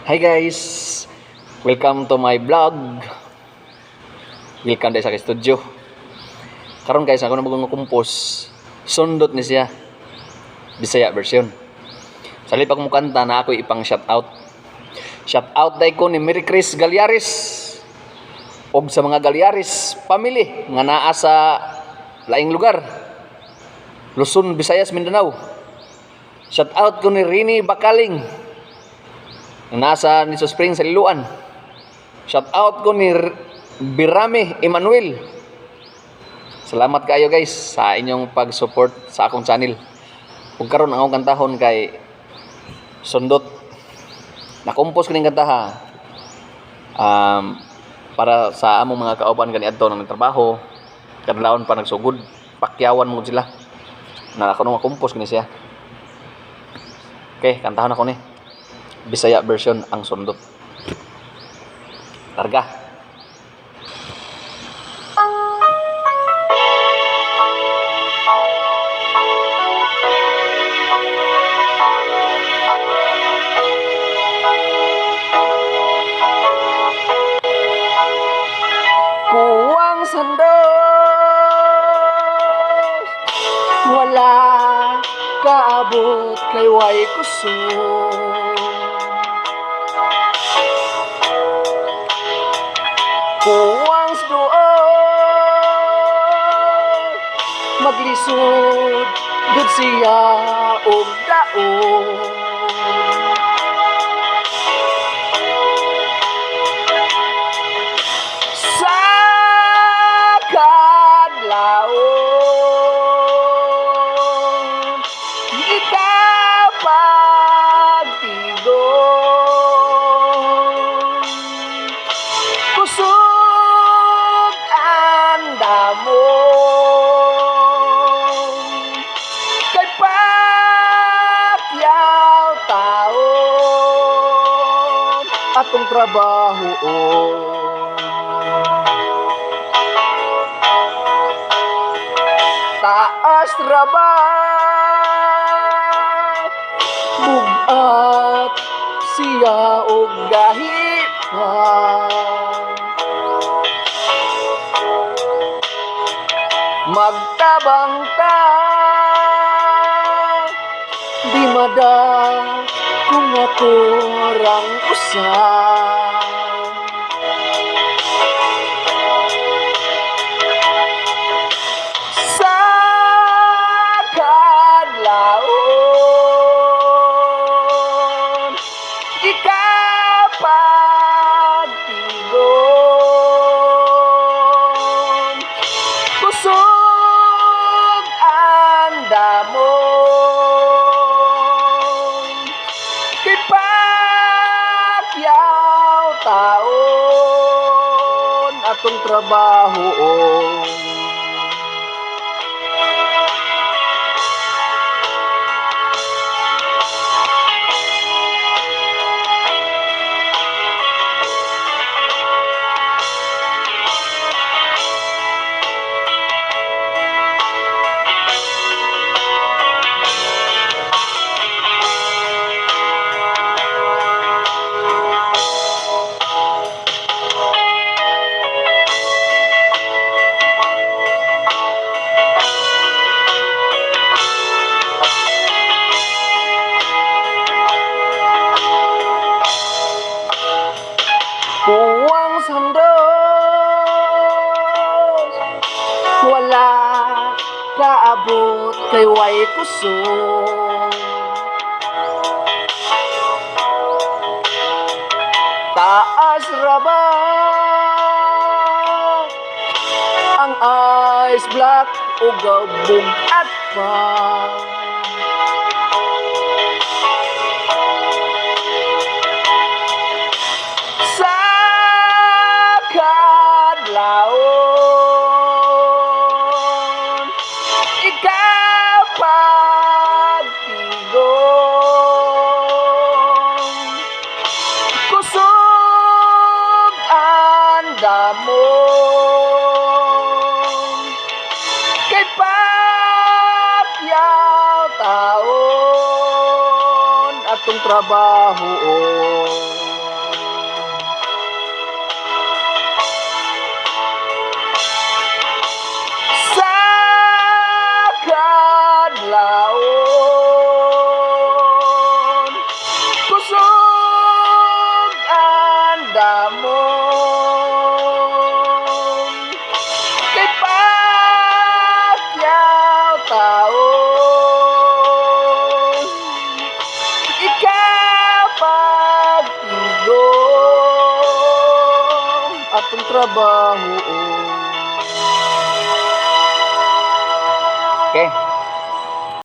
Hi guys, welcome to my vlog. Welcome dahil sa studio. Karon guys, ako na mag-compose. Sundot ni siya. Bisaya version. Salip ako mo kanta na ako ipang shout out. Shout out day ko ni Mary Chris Galyaris. Og sa mga Galyaris family nga naa sa laing lugar. Luzon, Visayas, Mindanao. Shout out ko ni Rini Bakaling. Nasa Niso Spring sa Liluan. Shout out ko ni Birame Emmanuel. Salamat kayo guys sa inyong pag-support sa akong channel. Ug karon ang akong kantahon kay Sundot. Na-compose ko ning kanta ha. Para sa among mga kauban kaniadto nang nagtrabaho, kadlawon pa nagsugod, pakyawan mo sila. Na ako nung ma-compose ko ni siya. Okay, kantahon ako ni. Bisaya version ang Sundot. Larga. Kuwang sandos, wala kaabot kay way kusog. Kuwang doon maglisod gud siya og daon. Sa kadlawon di ka pagtigon. Kusog kay pakyaw taon atong trabaho. Taas rabat bugat siya og gahipan. Magtabang ta di madak kung ako rang usan. Sa kadlawon ikapagtigon. Kusog damon kay pakyaw taon atong trabaho. Kuwang sandos, wala kaabot kay way kusog. Taas rabat ang ice block o gabog at pa. Kadlawon ikapagtigon. Kusog andamon kay pakyaw taon atong trabaho. trabaho o